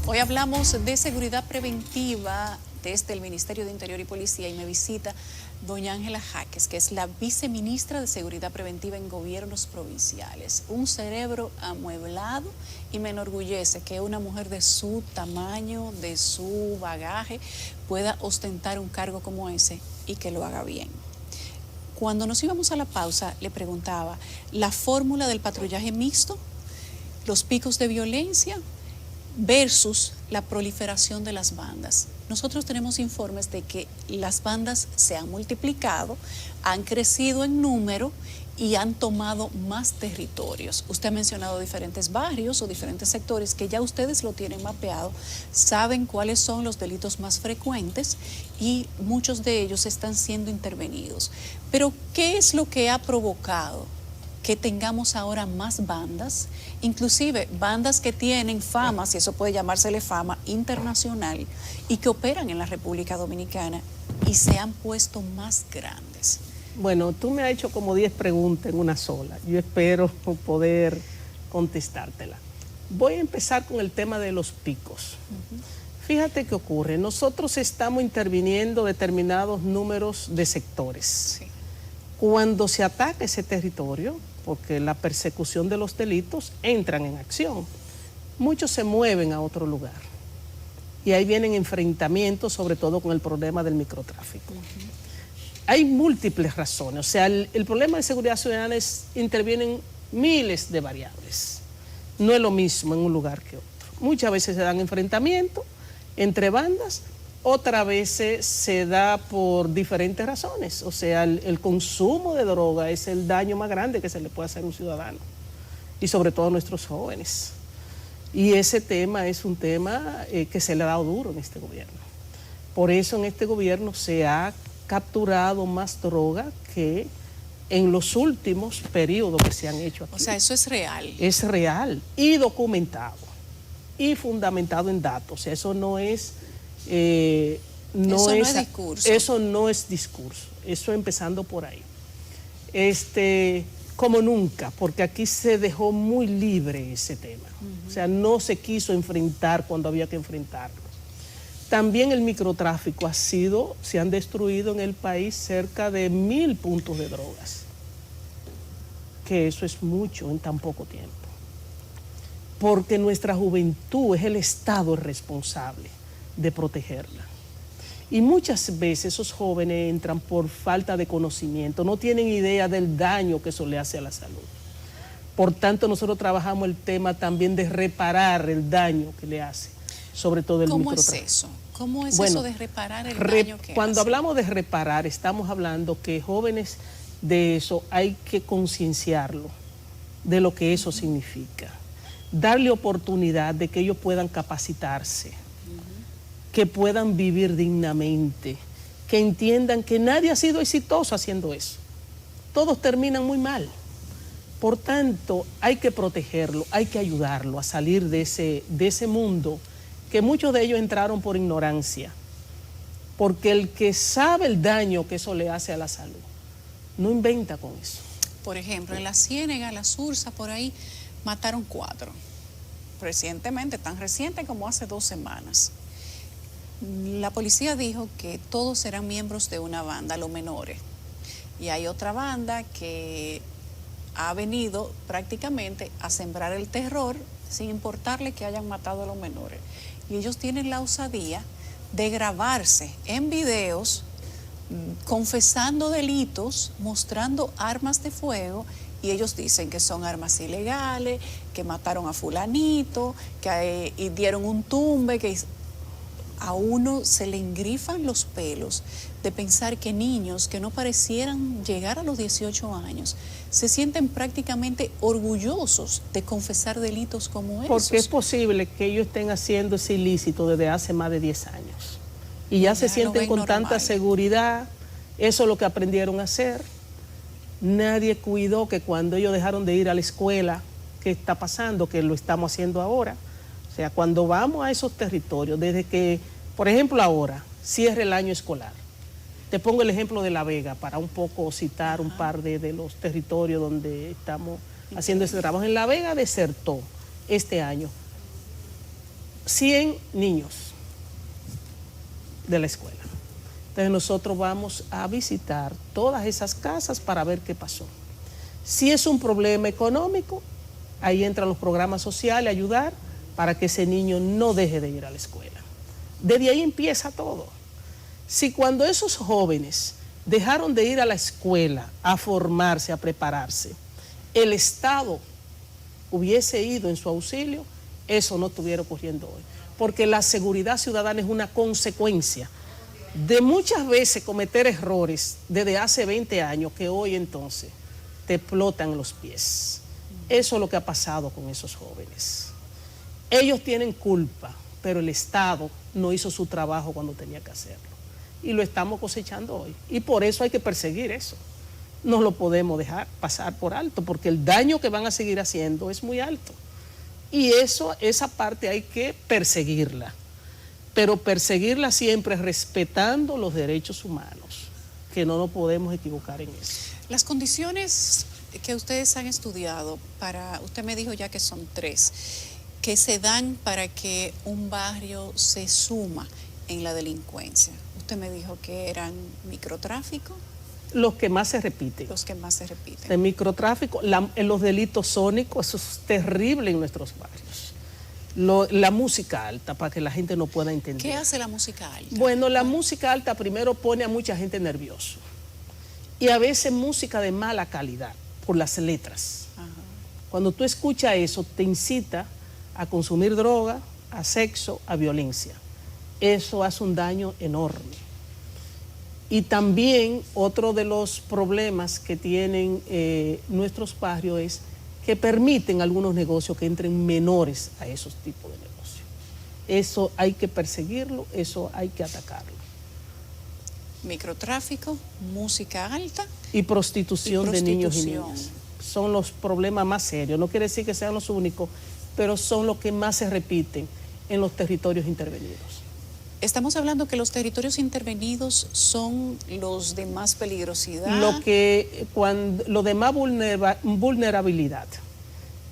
Hoy hablamos de seguridad preventiva desde el Ministerio de Interior y Policía y me visita doña Ángela Jaques, que es la viceministra de Seguridad Preventiva en gobiernos provinciales. Un cerebro amueblado y me enorgullece que una mujer de su tamaño, de su bagaje, pueda ostentar un cargo como ese y que lo haga bien. Cuando nos íbamos a la pausa, le preguntaba la fórmula del patrullaje mixto, los picos de violencia versus la proliferación de las bandas. Nosotros tenemos informes de que las bandas se han multiplicado, han crecido en número y han tomado más territorios. Usted ha mencionado diferentes barrios o diferentes sectores que ya ustedes lo tienen mapeado, saben cuáles son los delitos más frecuentes y muchos de ellos están siendo intervenidos. Pero, ¿qué es lo que ha provocado que tengamos ahora más bandas, inclusive bandas que tienen fama, si eso puede llamársele fama, internacional, y que operan en la República Dominicana y se han puesto más grandes? Bueno, tú me has hecho como 10 preguntas en una sola. Yo espero poder contestártela. Voy a empezar con el tema de los picos. Fíjate qué ocurre. Nosotros estamos interviniendo determinados números de sectores. Sí. Cuando se ataca ese territorio, porque la persecución de los delitos entran en acción, muchos se mueven a otro lugar. Y ahí vienen enfrentamientos, sobre todo con el problema del microtráfico. Hay múltiples razones, o sea, el problema de seguridad ciudadana intervienen miles de variables. No es lo mismo en un lugar que otro. Muchas veces se dan enfrentamientos entre bandas, otras veces se da por diferentes razones. O sea, el consumo de droga es el daño más grande que se le puede hacer a un ciudadano, y sobre todo a nuestros jóvenes. Y ese tema es un tema que se le ha dado duro en este gobierno. Por eso en este gobierno se ha capturado más droga que en los últimos periodos que se han hecho aquí. O sea, eso es real. Es real y documentado y fundamentado en datos. O sea, eso no es... no es discurso. Eso no es discurso. Eso empezando por ahí. Como nunca, porque aquí se dejó muy libre ese tema. O sea, no se quiso enfrentar cuando había que enfrentarlo. También el microtráfico se han destruido en el país cerca de 1000 puntos de drogas, que eso es mucho en tan poco tiempo, porque nuestra juventud es el Estado responsable de protegerla. Y muchas veces esos jóvenes entran por falta de conocimiento, no tienen idea del daño que eso le hace a la salud. Por tanto, nosotros trabajamos el tema también de reparar el daño que le hace, sobre todo el microtráfico. ¿Cómo es eso? ¿Cómo es eso de reparar el daño que Cuando hace? hablamos de reparar, estamos hablando que jóvenes de eso hay que concienciarlo de lo que eso significa. Darle oportunidad de que ellos puedan capacitarse, que puedan vivir dignamente, que entiendan que nadie ha sido exitoso haciendo eso. Todos terminan muy mal. Por tanto, hay que protegerlo, hay que ayudarlo a salir de ese mundo, que muchos de ellos entraron por ignorancia, porque el que sabe el daño que eso le hace a la salud, no inventa con eso. Por ejemplo, en la Ciénega, la Sursa, por ahí, mataron 4. Recientemente, tan reciente como hace 2 semanas. La policía dijo que todos eran miembros de una banda, los menores. Y hay otra banda que ha venido prácticamente a sembrar el terror sin importarle que hayan matado a los menores. Y ellos tienen la osadía de grabarse en videos confesando delitos, mostrando armas de fuego, y ellos dicen que son armas ilegales, que mataron a fulanito, que y dieron un tumbe, que a uno se le engrifan los pelos de pensar que niños que no parecieran llegar a los 18 años se sienten prácticamente orgullosos de confesar delitos como esos. Porque es posible que ellos estén haciendo ese ilícito desde hace más de 10 años. Y ya se sienten con tanta seguridad, eso es lo que aprendieron a hacer. Nadie cuidó que cuando ellos dejaron de ir a la escuela, ¿qué está pasando? Que lo estamos haciendo ahora. O sea, cuando vamos a esos territorios, desde que, por ejemplo ahora, cierre el año escolar. Te pongo el ejemplo de La Vega para un poco citar un par de los territorios donde estamos haciendo ese trabajo. En La Vega desertó este año 100 niños de la escuela. Entonces nosotros vamos a visitar todas esas casas para ver qué pasó. Si es un problema económico, ahí entran los programas sociales a ayudar para que ese niño no deje de ir a la escuela. Desde ahí empieza todo. Si cuando esos jóvenes dejaron de ir a la escuela a formarse, a prepararse, el Estado hubiese ido en su auxilio, eso no estuviera ocurriendo hoy. Porque la seguridad ciudadana es una consecuencia de muchas veces cometer errores desde hace 20 años que hoy entonces te explotan los pies. Eso es lo que ha pasado con esos jóvenes. Ellos tienen culpa, pero el Estado no hizo su trabajo cuando tenía que hacerlo. Y lo estamos cosechando hoy. Y por eso hay que perseguir eso. No lo podemos dejar pasar por alto, porque el daño que van a seguir haciendo es muy alto. Y esa parte hay que perseguirla. Pero perseguirla siempre respetando los derechos humanos, que no nos podemos equivocar en eso. Las condiciones que ustedes han estudiado usted me dijo ya que son 3, que se dan para que un barrio se suma en la delincuencia. Usted me dijo que eran microtráfico. Los que más se repiten. Los que más se repiten. El microtráfico, los delitos sónicos, eso es terrible en nuestros barrios. La música alta, para que la gente no pueda entender. ¿Qué hace la música alta? Bueno, la música alta primero pone a mucha gente nervioso. Y a veces música de mala calidad, por las letras. Ajá. Cuando tú escuchas eso, te incita a consumir droga, a sexo, a violencia. Eso hace un daño enorme. Y también otro de los problemas que tienen nuestros barrios es que permiten algunos negocios que entren menores a esos tipos de negocios. Eso hay que perseguirlo, eso hay que atacarlo. Microtráfico, música alta y prostitución de niños y niñas. Son los problemas más serios. No quiere decir que sean los únicos, pero son los que más se repiten en los territorios intervenidos. Estamos hablando que los territorios intervenidos son los de más peligrosidad. Lo de más vulnerabilidad,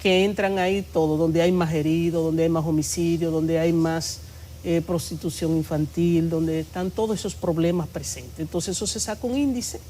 que entran ahí todo, donde hay más heridos, donde hay más homicidios, donde hay más prostitución infantil, donde están todos esos problemas presentes. Entonces eso se saca un índice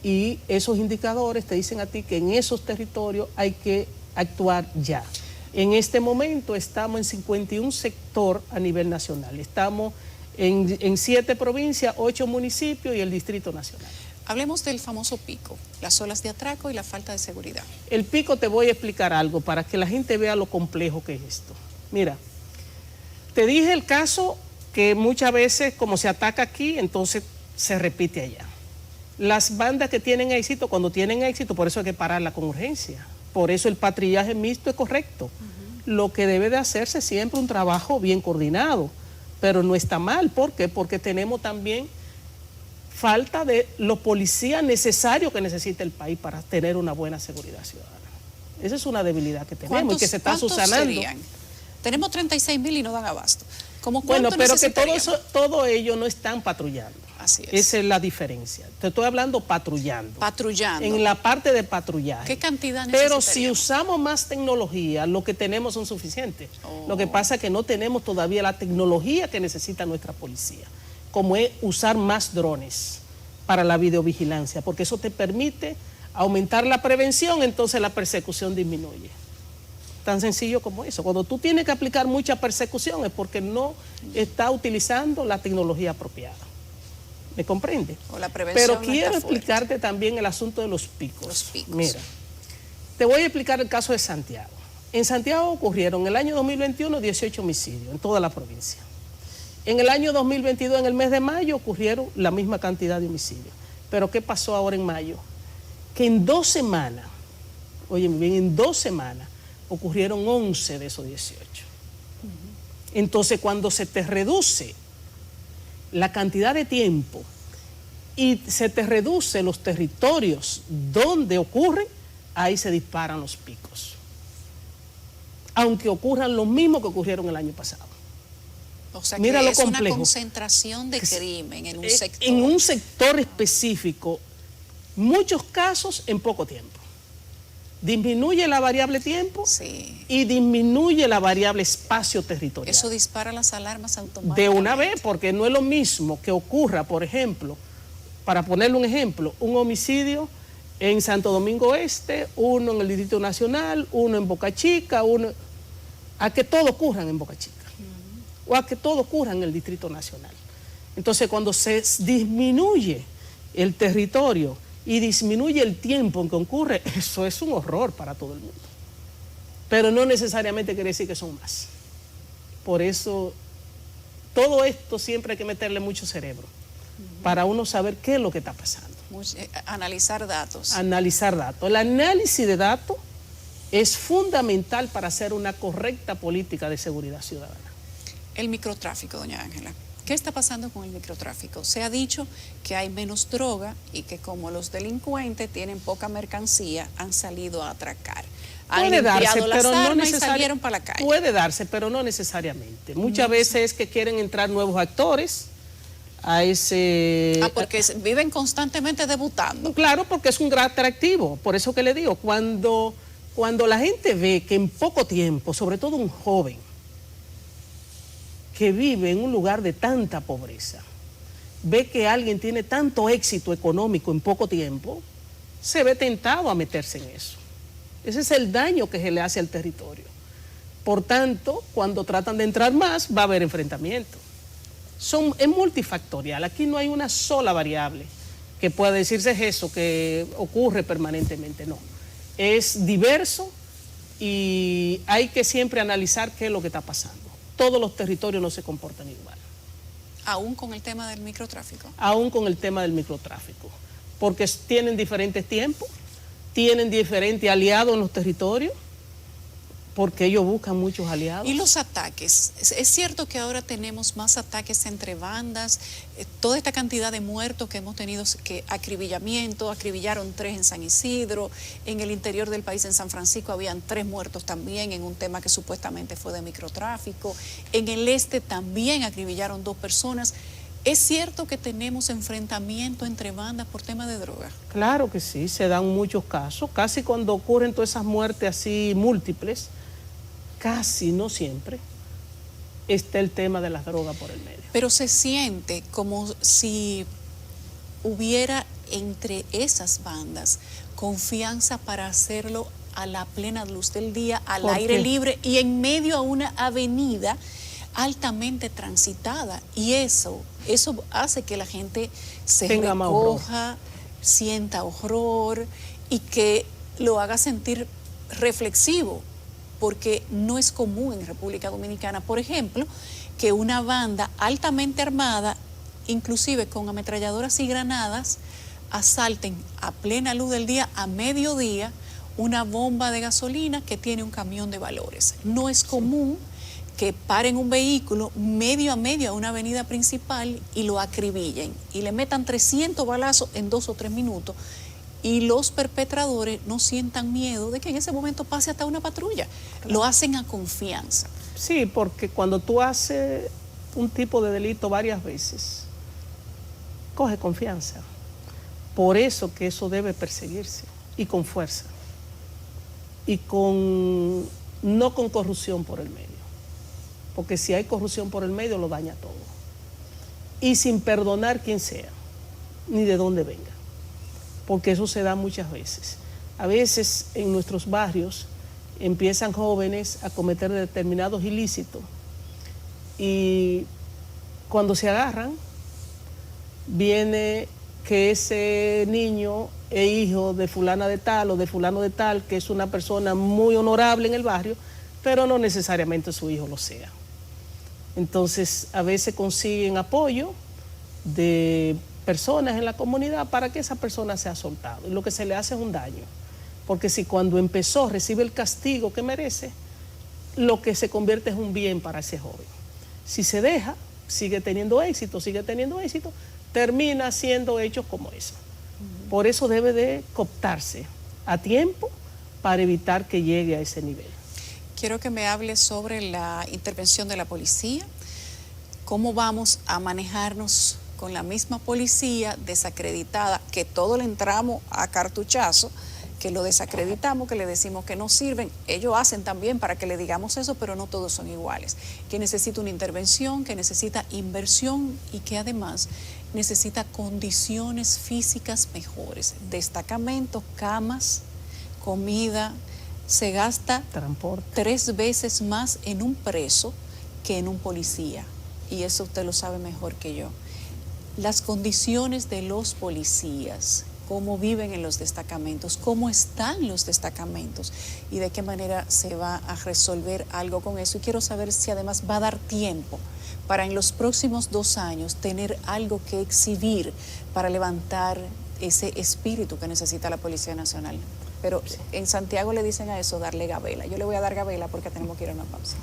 y esos indicadores te dicen a ti que en esos territorios hay que actuar ya. En este momento estamos en 51 sectores a nivel nacional. Estamos en 7 provincias, 8 municipios y el Distrito Nacional. Hablemos del famoso pico, las olas de atraco y la falta de seguridad. El pico, te voy a explicar algo para que la gente vea lo complejo que es esto. Mira, te dije el caso que muchas veces como se ataca aquí, entonces se repite allá. Las bandas que tienen éxito, cuando tienen éxito, por eso hay que pararla con urgencia. Por eso el patrullaje mixto es correcto. Lo que debe de hacerse siempre un trabajo bien coordinado, pero no está mal. ¿Por qué? Porque tenemos también falta de los policías necesarios que necesita el país para tener una buena seguridad ciudadana. Esa es una debilidad que tenemos y que se está subsanando. Serían? Tenemos 36,000 y no dan abasto. Bueno, pero que todo ello no están patrullando. Así es. Esa es la diferencia. Te estoy hablando patrullando. Patrullando. En la parte de patrullaje. ¿Qué cantidad necesitaríamos? Pero si usamos más tecnología, lo que tenemos son suficientes. Lo que pasa es que no tenemos todavía la tecnología que necesita nuestra policía, como es usar más drones para la videovigilancia, porque eso te permite aumentar la prevención, entonces la persecución disminuye. Tan sencillo como eso. Cuando tú tienes que aplicar mucha persecución es porque no está utilizando la tecnología apropiada. ¿Me comprende? O la prevención. Pero quiero explicarte también el asunto de los picos. Los picos. Mira, te voy a explicar el caso de Santiago. En Santiago ocurrieron en el año 2021 18 homicidios en toda la provincia. En el año 2022, en el mes de mayo, ocurrieron la misma cantidad de homicidios. Pero ¿qué pasó ahora en mayo? Que en 2 semanas, óyeme bien, en 2 semanas ocurrieron 11 de esos 18. Entonces, cuando se te reduce la cantidad de tiempo y se te reduce los territorios donde ocurre, ahí se disparan los picos. Aunque ocurran lo mismo que ocurrieron el año pasado. O sea, mira que lo es complejo. Una concentración de crimen en un sector. En un sector específico, muchos casos en poco tiempo. Disminuye la variable tiempo Sí. y disminuye la variable espacio territorial. Eso dispara las alarmas De automáticamente. una vez, porque no es lo mismo que ocurra, por ejemplo, para ponerle un ejemplo, un homicidio en Santo Domingo Este, uno en el Distrito Nacional, uno en Boca Chica, a que todo ocurran en Boca Chica, o a que todo ocurra en el Distrito Nacional. Entonces, cuando se disminuye el territorio y disminuye el tiempo en que ocurre, eso es un horror para todo el mundo. Pero no necesariamente quiere decir que son más. Por eso, todo esto siempre hay que meterle mucho cerebro para uno saber qué es lo que está pasando. Analizar datos. Analizar datos. El análisis de datos es fundamental para hacer una correcta política de seguridad ciudadana. El microtráfico, doña Ángela. ¿Qué está pasando con el microtráfico? Se ha dicho que hay menos droga y que como los delincuentes tienen poca mercancía, han salido a atracar. Han limpiado las armas y salieron para la calle. Puede darse, pero no necesariamente. Muchas veces es que quieren entrar nuevos actores a ese... porque viven constantemente debutando. Claro, porque es un gran atractivo. Por eso que le digo, cuando la gente ve que en poco tiempo, sobre todo un joven, que vive en un lugar de tanta pobreza, ve que alguien tiene tanto éxito económico en poco tiempo, se ve tentado a meterse en eso. Ese es el daño que se le hace al territorio. Por tanto, cuando tratan de entrar más, va a haber enfrentamiento. Es multifactorial, aquí no hay una sola variable que pueda decirse eso, que ocurre permanentemente, no. Es diverso y hay que siempre analizar qué es lo que está pasando. Todos los territorios no se comportan igual. Aún con el tema del microtráfico. Aún con el tema del microtráfico, porque tienen diferentes tiempos, tienen diferentes aliados en los territorios, porque ellos buscan muchos aliados. ¿Y los ataques? Es cierto que ahora tenemos más ataques entre bandas, toda esta cantidad de muertos que hemos tenido, que acribillaron 3 en San Isidro, en el interior del país, en San Francisco, habían 3 muertos también en un tema que supuestamente fue de microtráfico, en el este también acribillaron 2 personas. ¿Es cierto que tenemos enfrentamiento entre bandas por tema de droga? Claro que sí, se dan muchos casos, casi cuando ocurren todas esas muertes así múltiples, casi, no siempre, está el tema de las drogas por el medio. Pero se siente como si hubiera entre esas bandas confianza para hacerlo a la plena luz del día, al aire libre y en medio a una avenida altamente transitada. Y eso hace que la gente se recoja, sienta horror y que lo haga sentir reflexivo, porque no es común en República Dominicana, por ejemplo, que una banda altamente armada, inclusive con ametralladoras y granadas, asalten a plena luz del día, a mediodía, una bomba de gasolina que tiene un camión de valores. No es común que paren un vehículo medio a medio a una avenida principal y lo acribillen y le metan 300 balazos en 2 o 3 minutos. Y los perpetradores no sientan miedo de que en ese momento pase hasta una patrulla. Claro. Lo hacen a confianza. Sí, porque cuando tú haces un tipo de delito varias veces, coge confianza. Por eso que eso debe perseguirse, y con fuerza. Y no con corrupción por el medio. Porque si hay corrupción por el medio, lo daña todo. Y sin perdonar quien sea, ni de dónde venga. Porque eso se da muchas veces. A veces en nuestros barrios empiezan jóvenes a cometer determinados ilícitos y cuando se agarran, viene que ese niño es hijo de fulana de tal o de fulano de tal, que es una persona muy honorable en el barrio, pero no necesariamente su hijo lo sea. Entonces, a veces consiguen apoyo de personas en la comunidad para que esa persona sea soltado. Y lo que se le hace es un daño. Porque si cuando empezó recibe el castigo que merece, lo que se convierte es un bien para ese joven. Si se deja, sigue teniendo éxito, termina haciendo hechos como eso. Por eso debe de cooptarse a tiempo para evitar que llegue a ese nivel. Quiero que me hable sobre la intervención de la policía, cómo vamos a manejarnos con la misma policía desacreditada, que todo le entramos a cartuchazo, que lo desacreditamos, que le decimos que no sirven. Ellos hacen también para que le digamos eso, pero no todos son iguales. Que necesita una intervención, que necesita inversión y que además necesita condiciones físicas mejores. Destacamentos, camas, comida. Se gasta transporte 3 veces más en un preso que en un policía. Y eso usted lo sabe mejor que yo. Las condiciones de los policías, cómo viven en los destacamentos, cómo están los destacamentos y de qué manera se va a resolver algo con eso. Y quiero saber si además va a dar tiempo para en los próximos 2 años tener algo que exhibir para levantar ese espíritu que necesita la Policía Nacional. Pero en Santiago le dicen a eso darle gabela. Yo le voy a dar gabela porque tenemos que ir a una pausa.